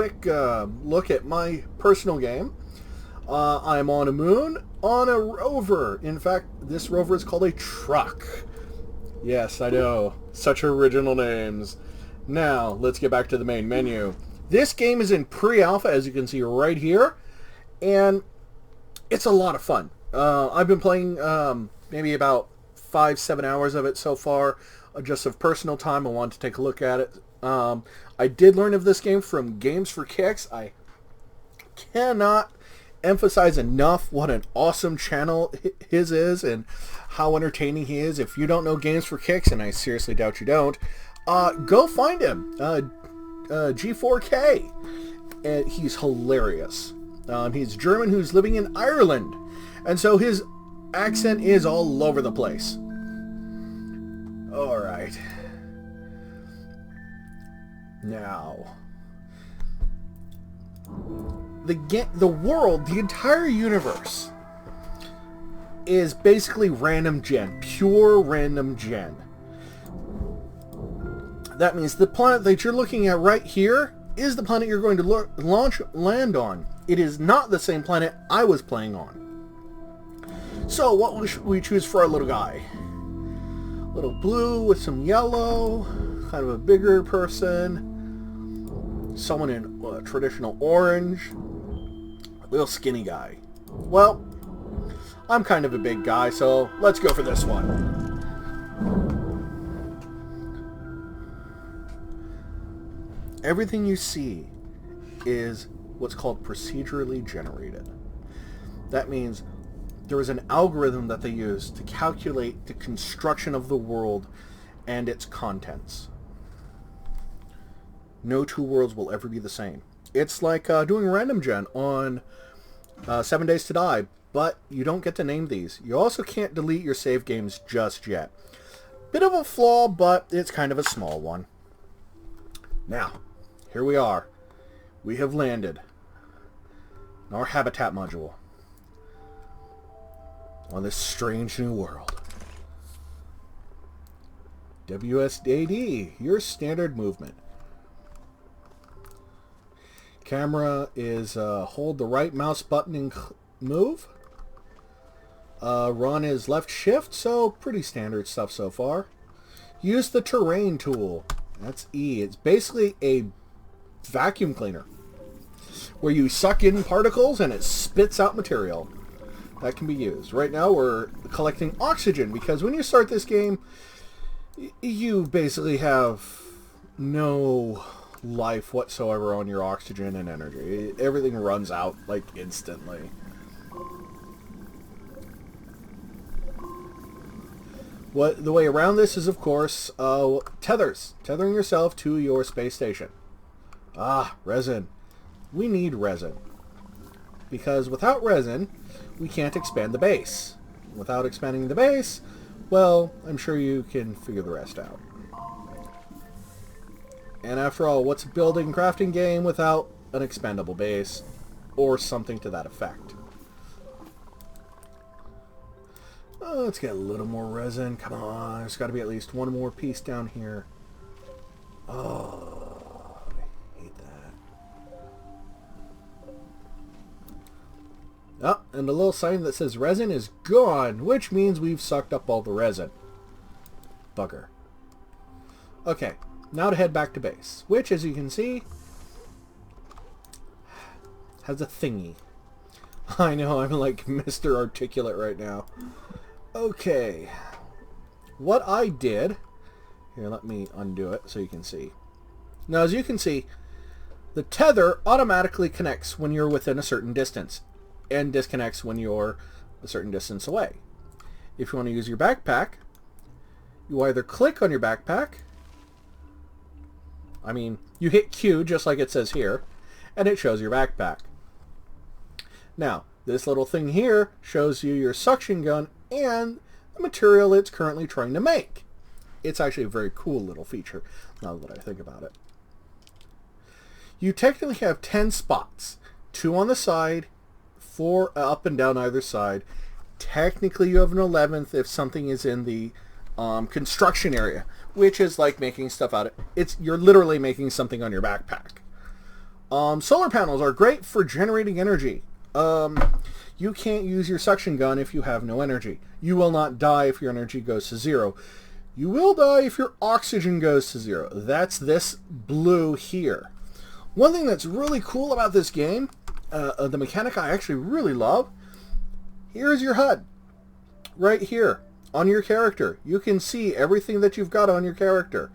quick look at my personal game. I'm on a moon on a rover. In fact, this rover is called a truck. Yes, I know. Such original names. Now, let's get back to the main menu. This game is in pre-alpha, as you can see right here, and it's a lot of fun. I've been playing maybe about 5-7 hours of it so far, just of personal time. I wanted to take a look at it. I did learn of this game from Games for Kicks. I cannot emphasize enough what an awesome channel his is and how entertaining he is. If you don't know Games for Kicks, and I seriously doubt you don't, go find him. G4K. And he's hilarious. He's German who's living in Ireland. And so his accent is all over the place. Alright. Now, the world, the entire universe, is basically random gen. Pure random gen. That means the planet that you're looking at right here is the planet you're going to land on. It is not the same planet I was playing on. So what should we choose for our little guy? Little blue with some yellow, kind of a bigger person, someone in traditional orange, a little skinny guy. Well, I'm kind of a big guy, so let's go for this one. Everything you see is what's called procedurally generated. That means there is an algorithm that they use to calculate the construction of the world and its contents. No two worlds will ever be the same. It's like doing random gen on 7 Days to Die, but you don't get to name these. You also can't delete your save games just yet. Bit of a flaw, but it's kind of a small one. Now, here we are. We have landed in our habitat module on this strange new world. WSAD, your standard movement. Camera is hold the right mouse button and move. Run is left shift, so pretty standard stuff so far. Use the terrain tool. That's E. It's basically a vacuum cleaner where you suck in particles and it spits out material that can be used. Right now we're collecting oxygen because when you start this game, you basically have no life whatsoever on your oxygen and energy. Everything runs out like instantly. The way around this is, of course, tethering yourself to your space station. Resin. We need resin. Because without resin, we can't expand the base. Without expanding the base, well, I'm sure you can figure the rest out. And after all, what's a building crafting game without an expandable base or something to that effect? Let's get a little more resin. Come on, there's got to be at least one more piece down here. Oh, I hate that. Oh, and a little sign that says resin is gone, which means we've sucked up all the resin. Bugger. Okay, now to head back to base, which, as you can see, has a thingy. I know, I'm like Mr. Articulate right now. Okay, what I did, here, let me undo it so you can see. Now, as you can see, the tether automatically connects when you're within a certain distance and disconnects when you're a certain distance away. If you want to use your backpack, you either click on your backpack, you hit Q just like it says here, and it shows your backpack. Now, this little thing here shows you your suction gun and the material it's currently trying to make. It's actually a very cool little feature, now that I think about it. You technically have 10 spots, 2 on the side, 4 up and down either side. Technically you have an 11th if something is in the construction area, which is like making stuff out of you're literally making something on your backpack. Solar panels are great for generating energy. You can't use your suction gun if you have no energy. You will not die if your energy goes to 0. You will die if your oxygen goes to 0. That's this blue here. One thing that's really cool about this game, the mechanic I actually really love, here's your HUD. Right here on your character. You can see everything that you've got on your character.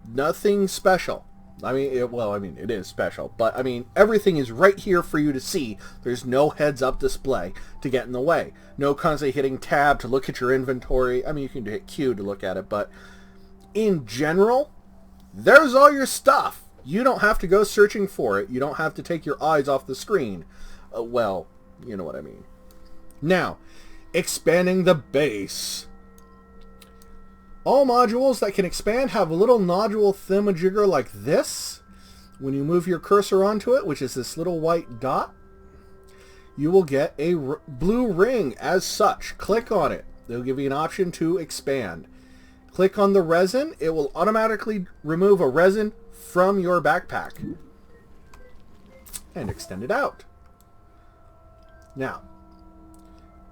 Nothing special. I mean, it is special, but I mean, everything is right here for you to see. There's no heads-up display to get in the way. No constantly hitting tab to look at your inventory. I mean, you can hit Q to look at it, but in general, there's all your stuff. You don't have to go searching for it. You don't have to take your eyes off the screen. Well, you know what I mean. Now, expanding the base. All modules that can expand have a little nodule thingamajigger like this. When you move your cursor onto it, which is this little white dot, you will get a blue ring as such. Click on it. They'll give you an option to expand. Click on the resin. It will automatically remove a resin from your backpack and extend it out. Now,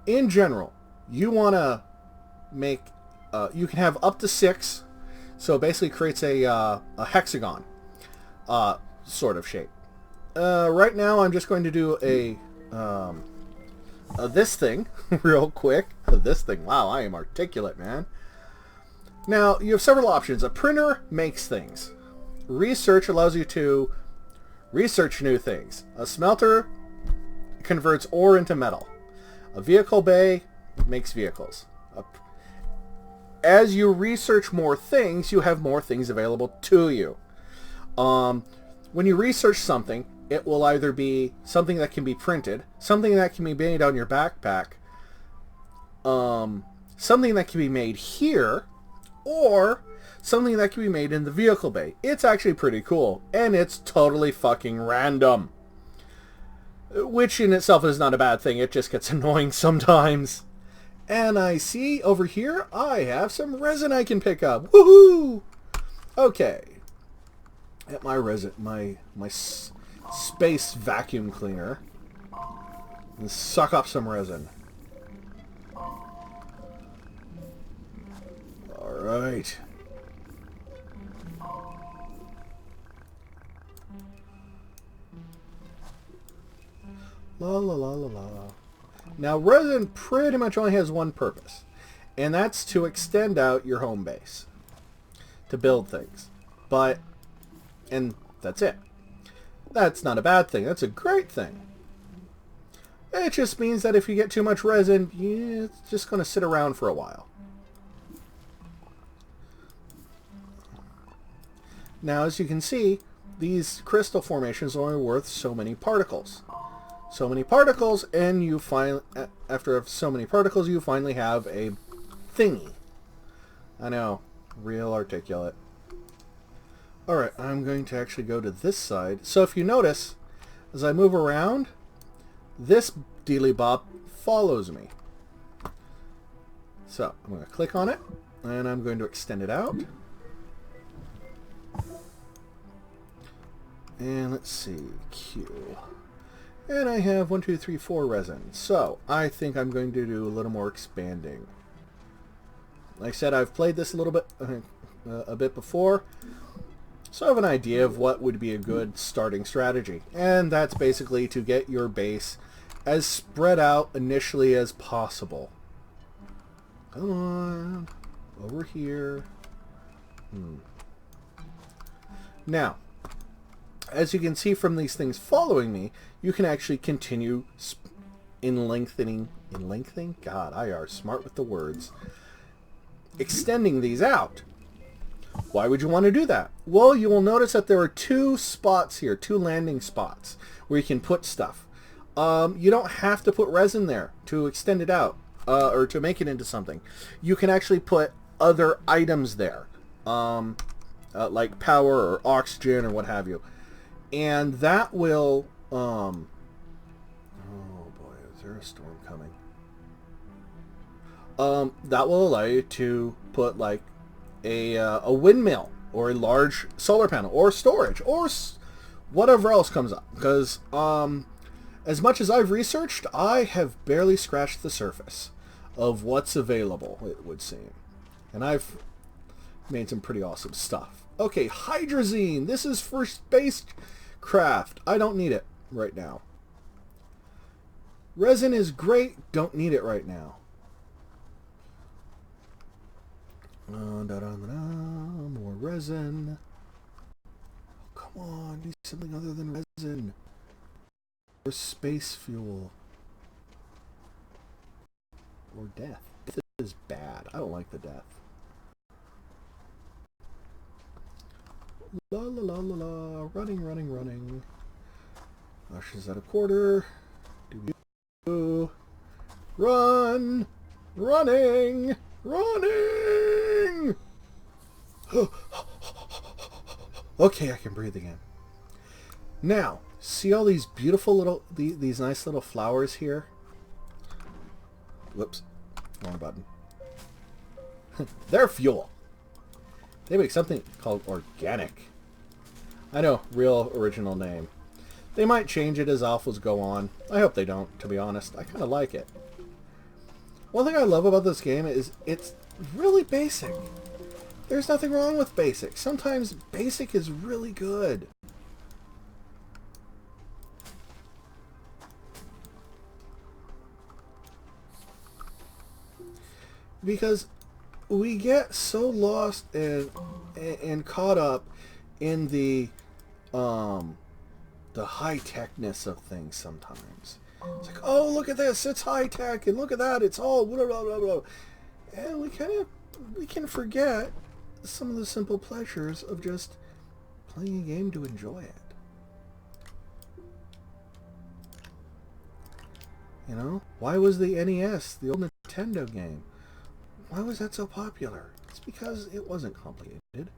in general, you want to make you can have up to 6, so it basically creates a hexagon sort of shape. Right now I'm just going to do a this thing real quick. This thing, wow, I am articulate, man. Now you have several options. A printer makes things. Research allows you to research new things. A smelter converts ore into metal. A vehicle bay makes vehicles. As you research more things, you have more things available to you. When you research something, it will either be something that can be printed, something that can be made on your backpack, something that can be made here, or something that can be made in the vehicle bay. It's actually pretty cool, and it's totally fucking random. Which in itself is not a bad thing, it just gets annoying sometimes. And I see over here, I have some resin I can pick up. Woohoo! Okay. At my resin, my space vacuum cleaner. And suck up some resin. Alright. La la la la la. Now, resin pretty much only has one purpose, and that's to extend out your home base, to build things. And that's it. That's not a bad thing. That's a great thing. It just means that if you get too much resin, it's just going to sit around for a while. Now, as you can see, these crystal formations are only worth so many particles. So many particles, and you after so many particles, you finally have a thingy. I know, real articulate. Alright, I'm going to actually go to this side. So if you notice, as I move around, this dealy bop follows me. So I'm going to click on it, and I'm going to extend it out. And let's see, Q. And I have 1, 2, 3, 4 resin. So I think I'm going to do a little more expanding. Like I said, I've played this a little bit, a bit before, so I have an idea of what would be a good starting strategy. And that's basically to get your base as spread out initially as possible. Come on, over here. Now, as you can see from these things following me, you can actually continue in lengthening. God, I are smart with the words. Extending these out. Why would you want to do that? Well, you will notice that there are 2 spots here, 2 landing spots, where you can put stuff. You don't have to put resin there to extend it out, or to make it into something. You can actually put other items there, like power or oxygen or what have you. And that will, oh boy, is there a storm coming? That will allow you to put like a windmill or a large solar panel or storage or whatever else comes up. Because as much as I've researched, I have barely scratched the surface of what's available, it would seem. And I've made some pretty awesome stuff. Okay, hydrazine. This is for spacecraft. I don't need it right now. Resin is great. Don't need it right now. More resin. Oh, come on, do something other than resin. Or space fuel. Or death. Death is bad. I don't like the death. La la la la la. Running, running, running. Lashes at a quarter. Do. Run! Running! Running! Okay, I can breathe again. Now, see all these beautiful little, these nice little flowers here? Whoops, wrong button. They're fuel. They make something called organic. I know, real original name. They might change it as alphas go on. I hope they don't, to be honest. I kind of like it. One thing I love about this game is it's really basic. There's nothing wrong with basic. Sometimes basic is really good. Because we get so lost and caught up in the high-techness of things sometimes. It's like, oh, look at this, it's high-tech, and look at that, it's all blah, blah, blah, blah. And we can forget some of the simple pleasures of just playing a game to enjoy it. You know? Why was the NES, the old Nintendo game, why was that so popular? It's because it wasn't complicated.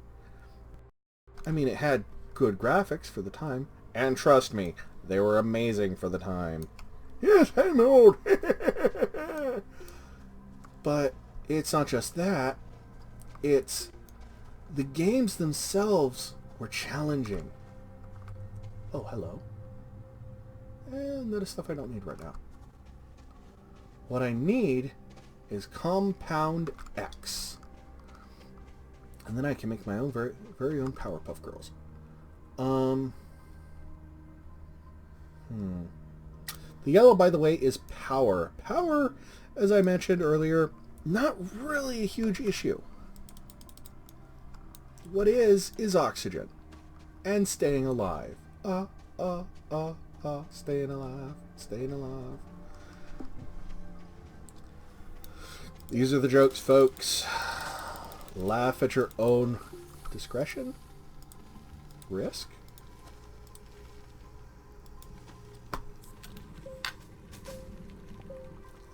I mean, it had good graphics for the time, and trust me, they were amazing for the time. Yes, I'm old. But it's not just that. It's the games themselves were challenging. Oh, hello. And that is stuff I don't need right now. What I need is Compound X. And then I can make my own very own Powerpuff Girls. The yellow, by the way, is power. Power, as I mentioned earlier, not really a huge issue. What is oxygen. And staying alive. Staying alive. Staying alive. These are the jokes, folks. Laugh at your own discretion. Risk.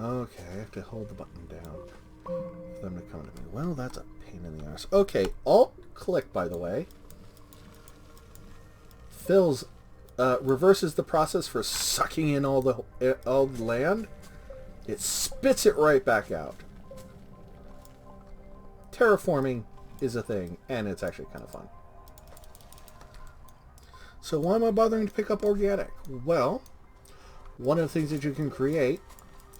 Okay, I have to hold the button down for them to come to me. Well, that's a pain in the ass. Okay, Alt-click, by the way, reverses the process for sucking in all the land. It spits it right back out. Terraforming is a thing, and it's actually kind of fun. So why am I bothering to pick up organic? Well, one of the things that you can create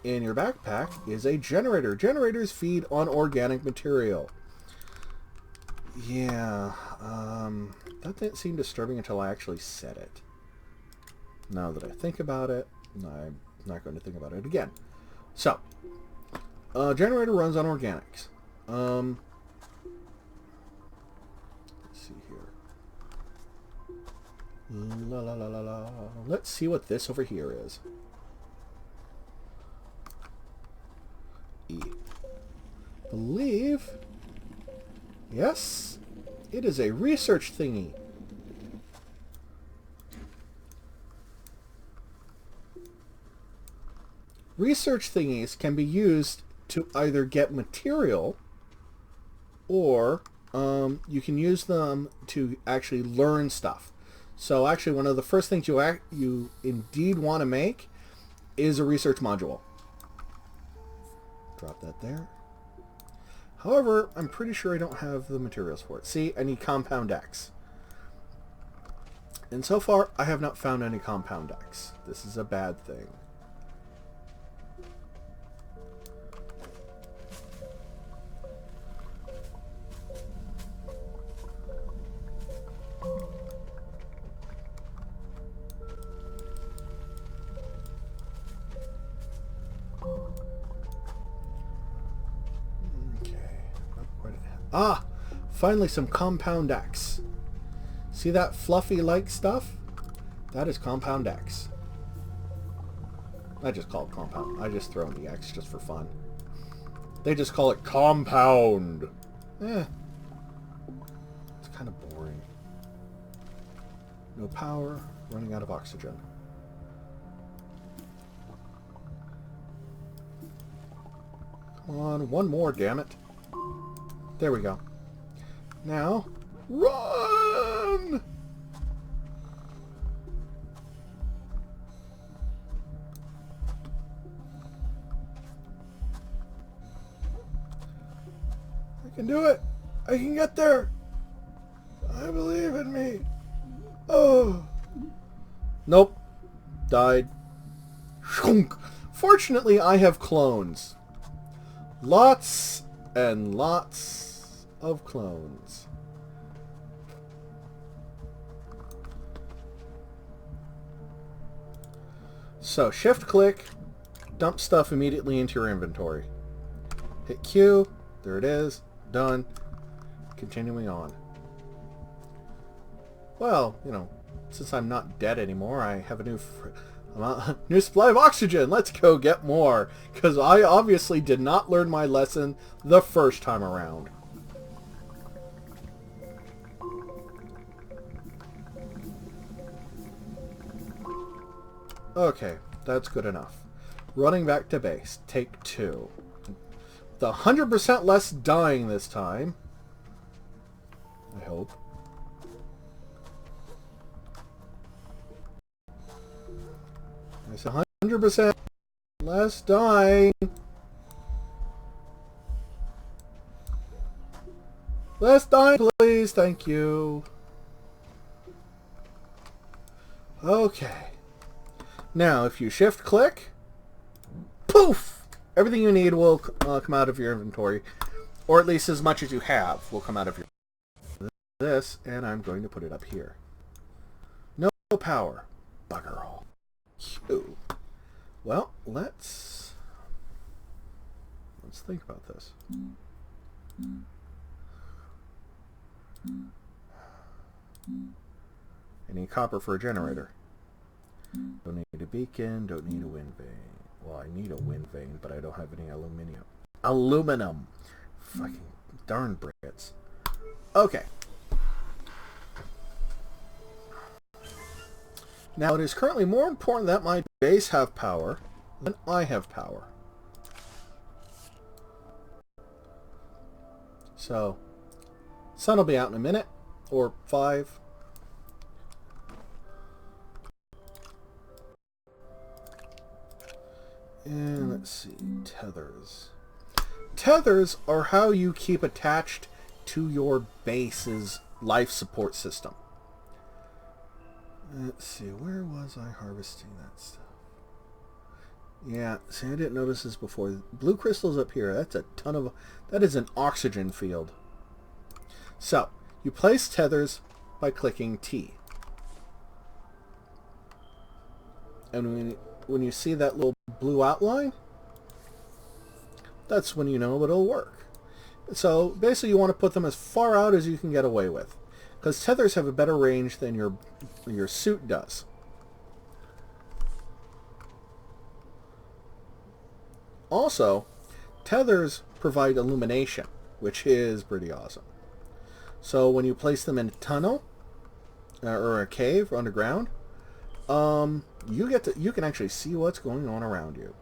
in your backpack is a generator. Generators feed on organic material. Yeah, that didn't seem disturbing until I actually said it. Now that I think about it, I'm not going to think about it again. So, generator runs on organics. Let's see here. La la la la la. Let's see what this over here is. Believe. Yes, it is a research thingy. Research thingies can be used to either get material, or you can use them to actually learn stuff. So actually, one of the first things you indeed want to make is a research module. Drop that there. However, I'm pretty sure I don't have the materials for it. See, I need Compound X. And so far, I have not found any compound X. This is a bad thing. Ah! Finally some compound X. See that fluffy-like stuff? That is compound X. I just call it compound. I just throw in the X just for fun. They just call it compound. It's kind of boring. No power, running out of oxygen. Come on, one more, damn it. There we go. Now, run! I can do it! I can get there! I believe in me! Oh! Nope. Died. Fortunately, I have clones. Lots and lots of clones. So, shift-click, dump stuff immediately into your inventory. Hit Q, there it is, done. Continuing on. Well, you know, since I'm not dead anymore, I have a new supply of oxygen. Let's go get more, because I obviously did not learn my lesson the first time around. Okay, that's good enough. Running back to base. Take 2. The 100% less dying this time. I hope. It's 100% less dying. Less dying, please. Thank you. Okay. Now, if you shift-click, poof! Everything you need will come out of your inventory. Or at least as much as you have will come out of your... This, and I'm going to put it up here. No power. Bugger all. Q. Well, let's think about this. I need copper for a generator. Don't need a beacon, don't need a wind vane. Well, I need a wind vane, but I don't have any aluminum. Aluminum! Fucking darn Brits. Okay. Now, it is currently more important that my base have power than I have power. So, sun will be out in a minute, or 5. And let's see, tethers. Tethers are how you keep attached to your base's life support system. Let's see, where was I harvesting that stuff? Yeah, see, I didn't notice this before. Blue crystals up here, that's a ton of... That is an oxygen field. So, you place tethers by clicking T. And when you see that little blue outline, that's when you know it'll work. So, basically you want to put them as far out as you can get away with. Because tethers have a better range than your suit does. Also, tethers provide illumination, which is pretty awesome. So when you place them in a tunnel or a cave underground, you can actually see what's going on around you.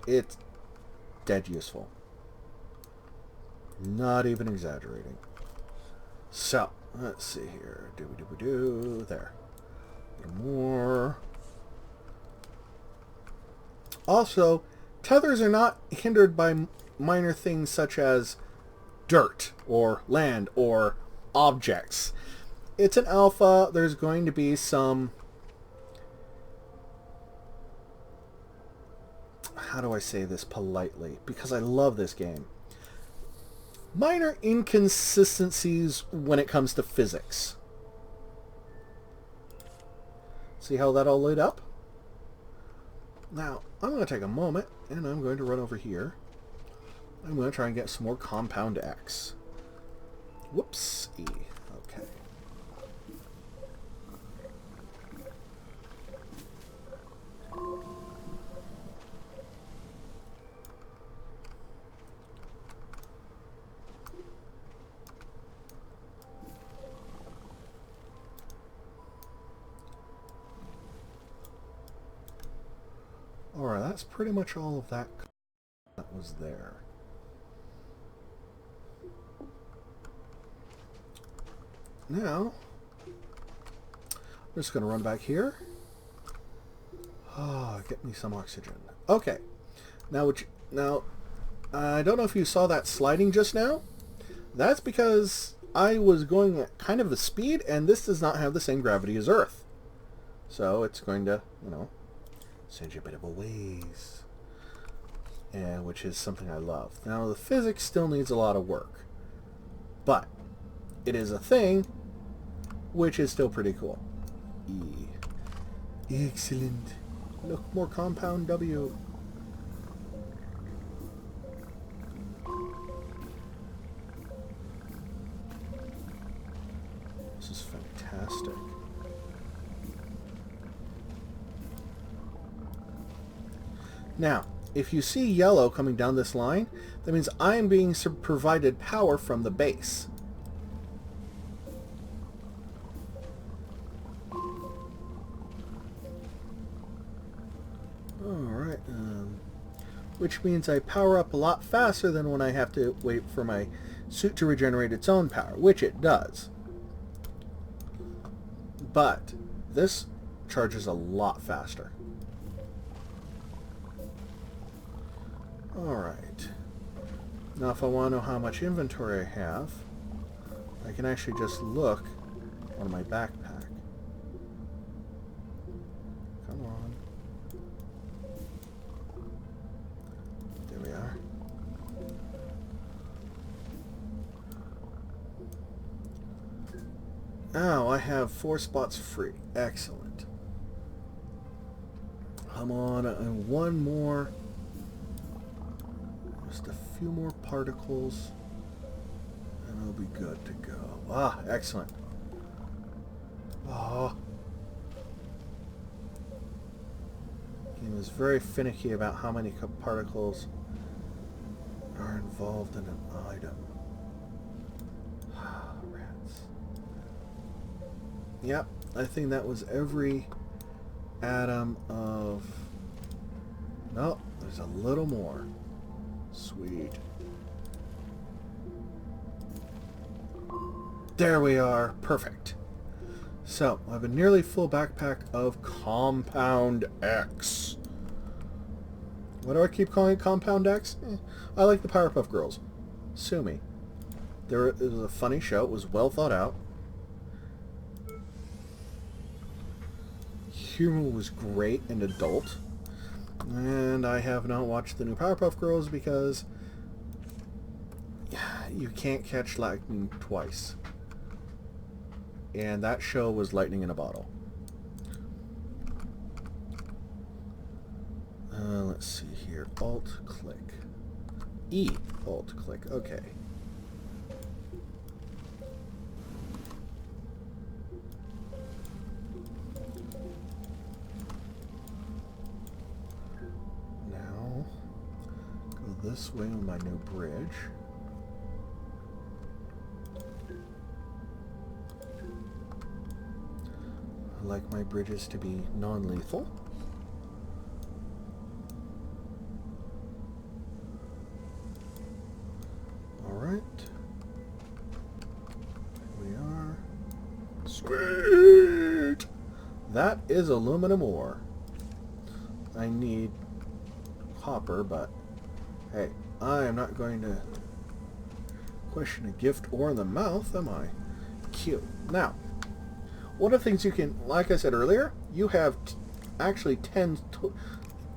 It's dead useful. Not even exaggerating. So, let's see here. There. A little more. Also, tethers are not hindered by minor things such as dirt or land or objects. it's an alpha. There's going to be some... How do I say this politely? Because I love this game. Minor inconsistencies when it comes to physics. See how that all lit up? Now, I'm going to take a moment, and I'm going to run over here. I'm going to try and get some more Compound X. Whoops. E. Okay. Alright, that's pretty much all of that was there. Now, I'm just going to run back here. Ah, get me some oxygen. Okay. Now, I don't know if you saw that sliding just now. That's because I was going at kind of a speed, and this does not have the same gravity as Earth. So it's going to, you know, send you a bit of a ways. And which is something I love. Now, the physics still needs a lot of work. But it is a thing, which is still pretty cool. E. Excellent. Look, more Compound W. This is fantastic. Now, if you see yellow coming down this line, that means I am being provided power from the base. Alright, which means I power up a lot faster than when I have to wait for my suit to regenerate its own power, which it does. But this charges a lot faster. Alright. Now if I want to know how much inventory I have, I can actually just look on my backpack. Come on. There we are. Now I have 4 spots free. Excellent. Come on, and one more. Just a few more particles, and I'll be good to go. Ah, excellent. Ah. Game is very finicky about how many particles are involved in an item. Ah, rats. Yep, I think that was every atom of... No, there's a little more. Sweet. There we are. Perfect. So, I have a nearly full backpack of Compound X. Why do I keep calling it Compound X? I like the Powerpuff Girls. Sue me. It was a funny show. It was well thought out. Humor was great and adult. And I have not watched the new Powerpuff Girls because you can't catch lightning twice. And that show was lightning in a bottle. Let's see here. Alt-click. E. Alt-click. Okay. This way on my new bridge. I like my bridges to be non-lethal. Alright. Here we are. Sweet! That is aluminum ore. I need copper, but hey, I am not going to question a gift ore in the mouth, am I? Cute. Now, one of the things you can, like I said earlier, you have actually 10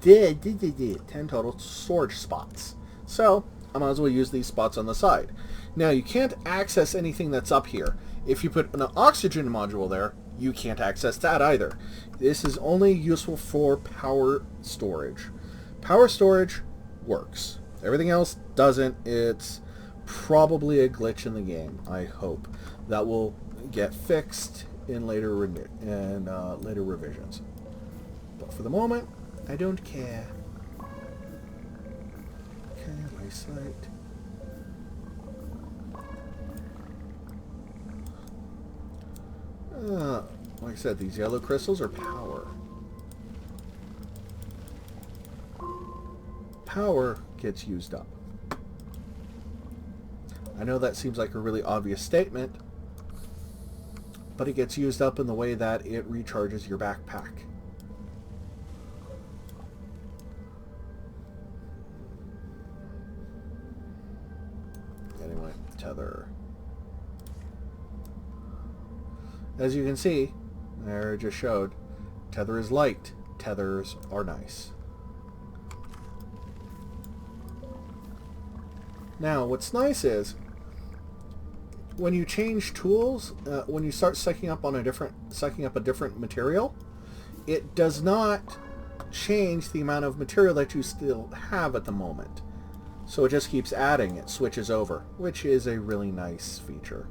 total storage spots. So I might as well use these spots on the side. Now you can't access anything that's up here. If you put an oxygen module there, you can't access that either. This is only useful for power storage. Power storage works. Everything else doesn't. It's probably a glitch in the game, I hope. That will get fixed in later revisions. But for the moment, I don't care. Okay, my sight. Like I said, these yellow crystals are power. Power gets used up. I know that seems like a really obvious statement, but it gets used up in the way that it recharges your backpack. Anyway, tether. As you can see, there it just showed, tether is light, tethers are nice. Now, what's nice is, when you change tools, when you start sucking up a different material, it does not change the amount of material that you still have at the moment. So it just keeps adding, it switches over, which is a really nice feature.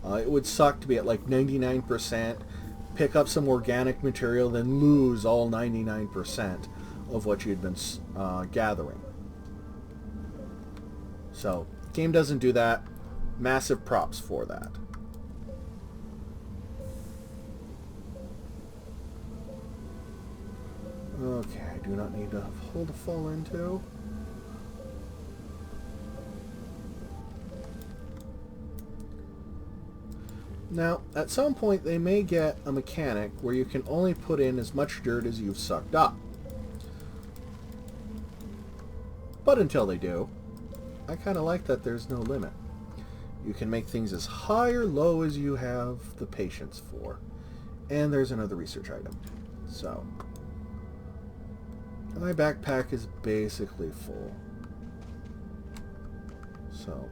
It would suck to be at like 99%, pick up some organic material, then lose all 99% of what you'd been gathering. So, the game doesn't do that. Massive props for that. Okay, I do not need a hole to fall into. Now, at some point they may get a mechanic where you can only put in as much dirt as you've sucked up. But until they do, I kind of like that there's no limit. You can make things as high or low as you have the patience for. And there's another research item. So, my backpack is basically full. So,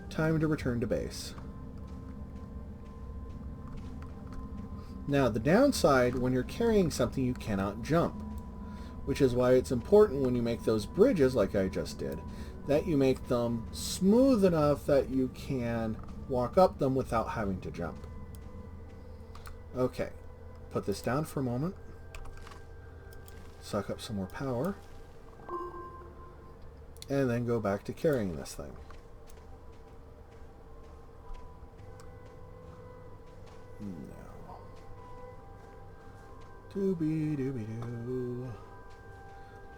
time to return to base. Now, the downside, when you're carrying something, you cannot jump. Which is why it's important when you make those bridges, like I just did, that you make them smooth enough that you can walk up them without having to jump. Okay, put this down for a moment. Suck up some more power. And then go back to carrying this thing. No. Doobie-doobie-doo.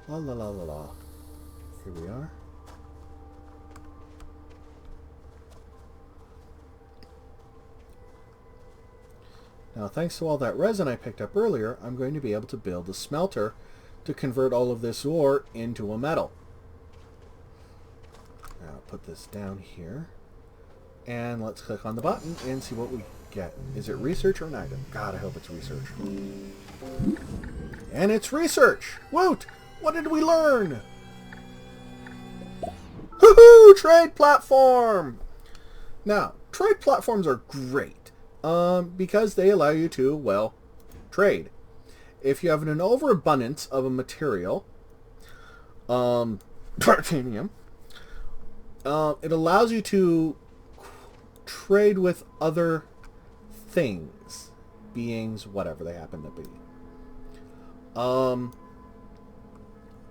La la la la la. Here we are. Now, thanks to all that resin I picked up earlier, I'm going to be able to build a smelter to convert all of this ore into a metal. Now, put this down here. And let's click on the button and see what we get. Is it research or an item? God, I hope it's research. And it's research! Woot! What did we learn? Woohoo! Trade platform! Now, trade platforms are great. Because they allow you to, well, trade. If you have an overabundance of a material, titanium, it allows you to trade with other things, beings, whatever they happen to be.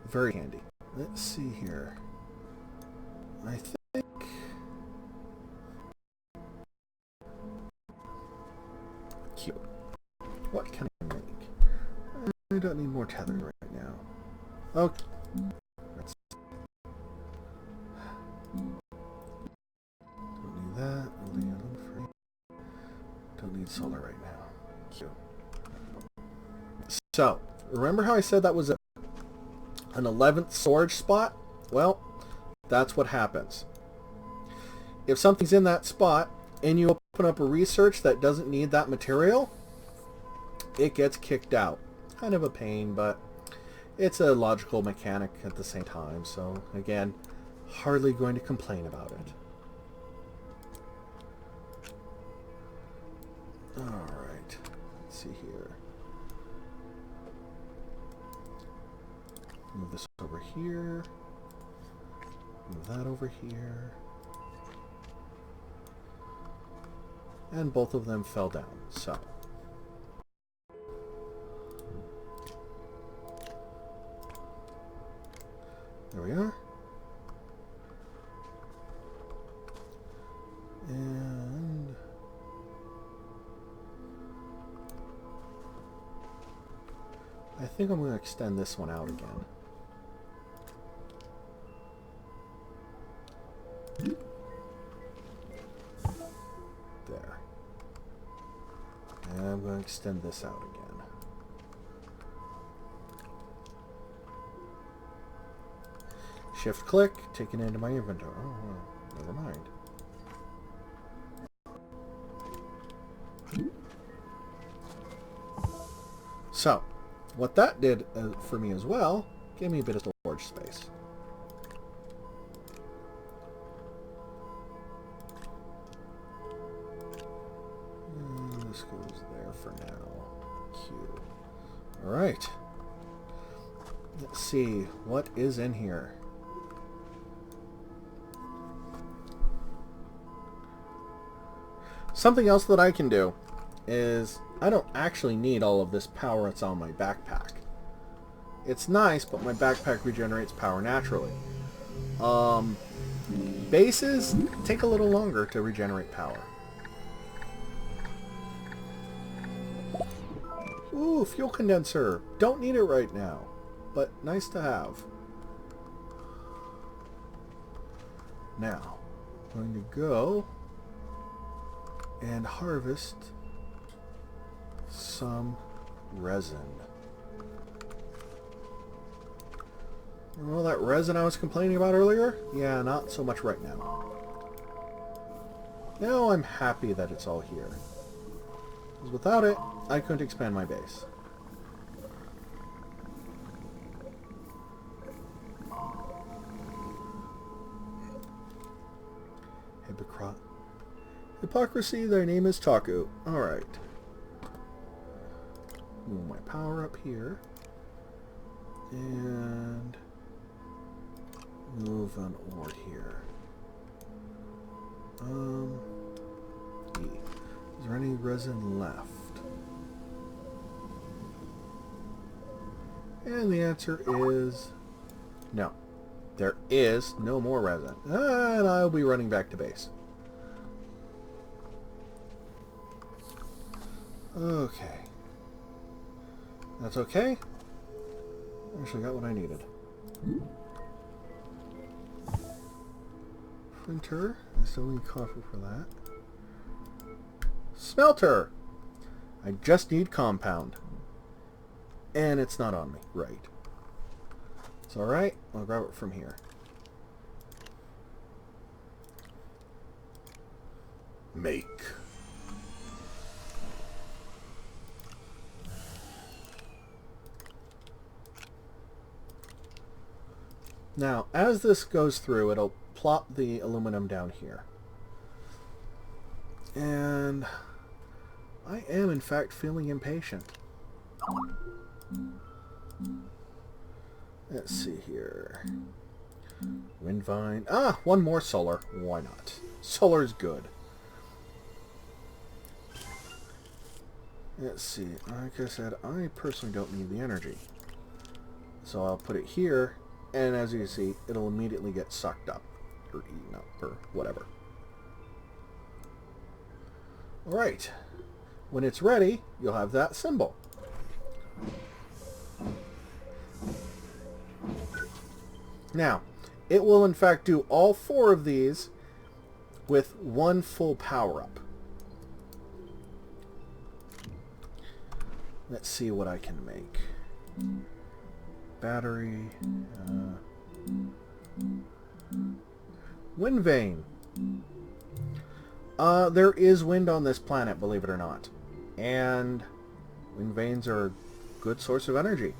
Very handy. Let's see here. I think cute. What can I make? I don't need more tether right now. Okay. Don't need that. Don't need solar right now. Cute. So, remember how I said that was an 11th storage spot? Well, that's what happens. If something's in that spot and you open up a research that doesn't need that material, it gets kicked out. Kind of a pain, but it's a logical mechanic at the same time. So again, hardly going to complain about it. Alright, let's see here. Move this over here. Move that over here. And both of them fell down, so. There we are. And I think I'm going to extend this one out again. There. And I'm going to extend this out again. Shift click, take it into my inventory. Oh, well, never mind. So, what that did for me as well, gave me a bit of storage space. This goes there for now. Q. Alright. Let's see, what is in here? Something else that I can do is I don't actually need all of this power that's on my backpack. It's nice, but my backpack regenerates power naturally. Bases take a little longer to regenerate power. Ooh, fuel condenser. Don't need it right now, but nice to have. Now, I'm going to go and harvest some resin. Well, that resin I was complaining about earlier? Yeah, not so much right now. Now I'm happy that it's all here. Because without it, I couldn't expand my base. Hypocrisy, their name is Taku. Alright. Move my power up here. And move an ore here. E. Is there any resin left? And the answer is no. There is no more resin. And I'll be running back to base. Okay. That's okay. Actually got what I needed. Printer. I still need copper for that. Smelter! I just need compound. And it's not on me. Right. It's alright. I'll grab it from here. Make. Now, as this goes through, it'll plop the aluminum down here. And I am, in fact, feeling impatient. Let's see here. Wind vine. Ah, one more solar. Why not? Solar's good. Let's see. Like I said, I personally don't need the energy. So I'll put it here. And as you can see, it'll immediately get sucked up, or eaten up, or whatever. Alright. When it's ready, you'll have that symbol. Now, it will in fact do all 4 of these with 1 full power-up. Let's see what I can make. Battery, wind vane. There is wind on this planet, believe it or not. And wind vanes are a good source of energy.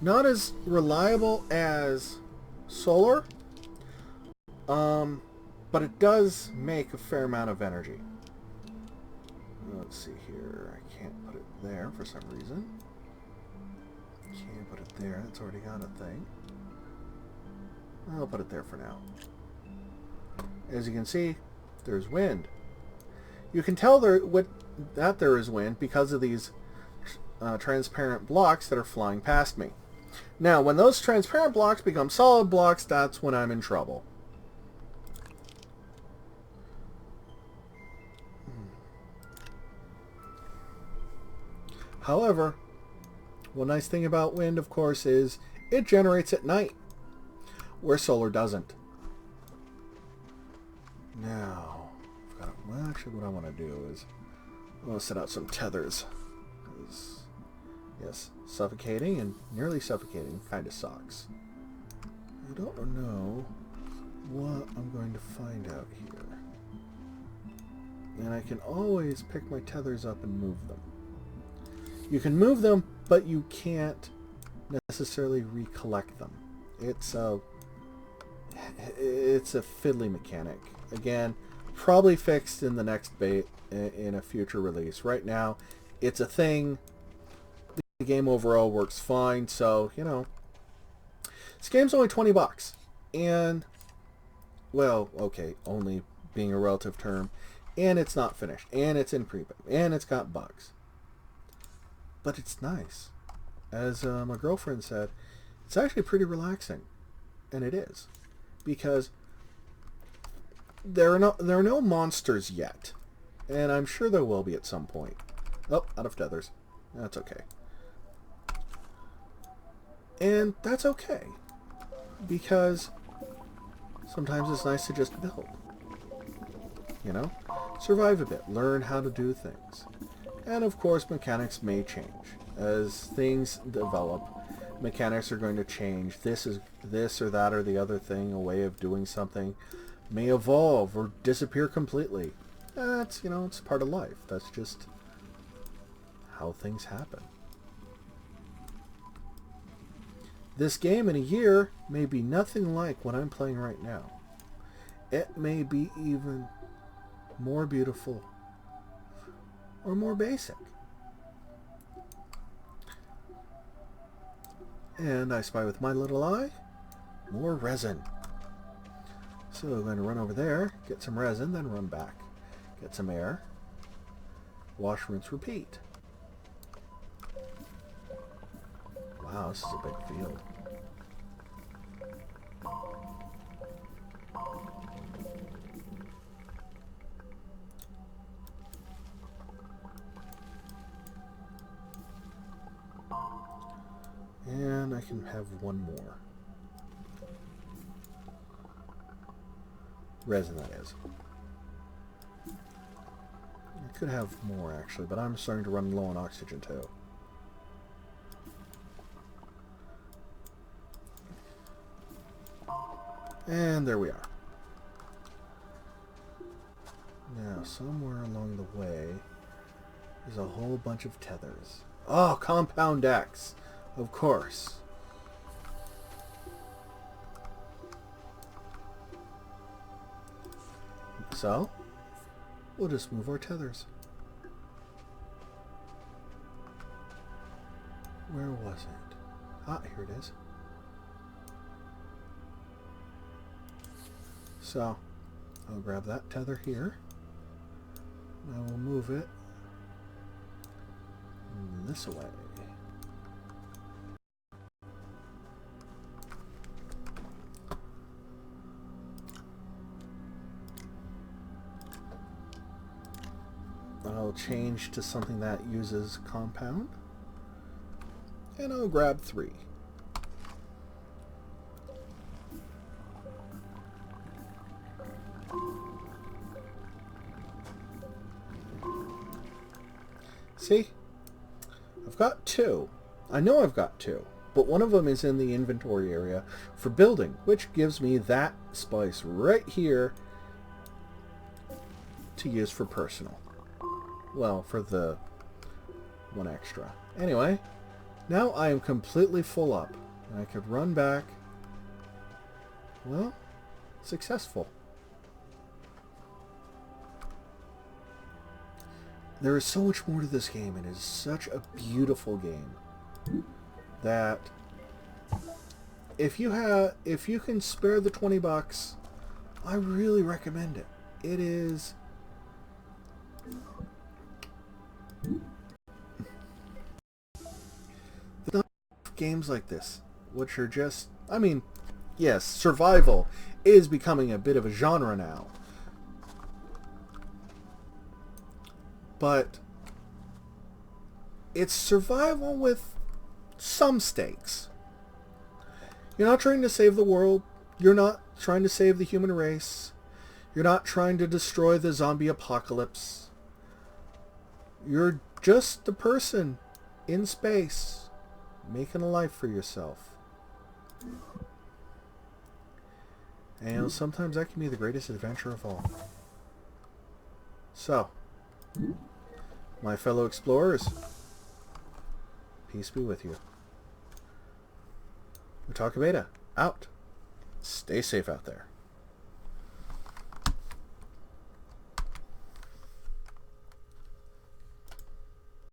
Not as reliable as solar, but it does make a fair amount of energy. Let's see here. I can't put it there for some reason. Can't put it there. It's already got a thing. I'll put it there for now. As you can see, there's wind. You can tell that there is wind because of these transparent blocks that are flying past me. Now, when those transparent blocks become solid blocks, that's when I'm in trouble. However, one nice thing about wind, of course, is it generates at night, where solar doesn't. Now, well, actually what I want to do is I want to set out some tethers. Yes, suffocating and nearly suffocating kind of sucks. I don't know what I'm going to find out here. And I can always pick my tethers up and move them. You can move them, but you can't necessarily recollect them. It's a fiddly mechanic. Again, probably fixed in the next in a future release. Right now, it's a thing. The game overall works fine, so, you know. This game's only $20. And, well, okay, only being a relative term. And it's not finished. And it's in preview. And it's got bugs. But it's nice. As my girlfriend said, it's actually pretty relaxing. And it is. Because there are no monsters yet. And I'm sure there will be at some point. Oh, out of tethers. That's okay. And that's okay. Because sometimes it's nice to just build. You know? Survive a bit. Learn how to do things. And of course, mechanics may change. As things develop, mechanics are going to change. This or that or the other thing, a way of doing something, may evolve or disappear completely. That's, you know, it's part of life. That's just how things happen. This game in a year may be nothing like what I'm playing right now. It may be even more beautiful or more basic. And I spy with my little eye more resin. So I'm going to run over there, get some resin, then run back. Get some air. Wash, rinse, repeat. Wow, this is a big field. And I can have one more. Resin, that is. I could have more, actually, but I'm starting to run low on oxygen, too. And there we are. Now, somewhere along the way, there's a whole bunch of tethers. Oh, Compound X! Of course. So, we'll just move our tethers. Where was it? Ah, here it is. So, I'll grab that tether here. I will move it this way. I'll change to something that uses compound. And I'll grab 3. See? I've got 2. I know I've got 2, but one of them is in the inventory area for building, which gives me that spice right here to use for personal. Well, for the one extra. Anyway, now I am completely full up. I could run back. Well, successful. There is so much more to this game. It is such a beautiful game that if you can spare the $20, I really recommend it. It is the games like this, which are just, I mean, yes, survival is becoming a bit of a genre now. But it's survival with some stakes. You're not trying to save the world. You're not trying to save the human race. You're not trying to destroy the zombie apocalypse. You're just a person in space making a life for yourself. And you know, sometimes that can be the greatest adventure of all. So, my fellow explorers, peace be with you. Utaka Beta, out. Stay safe out there.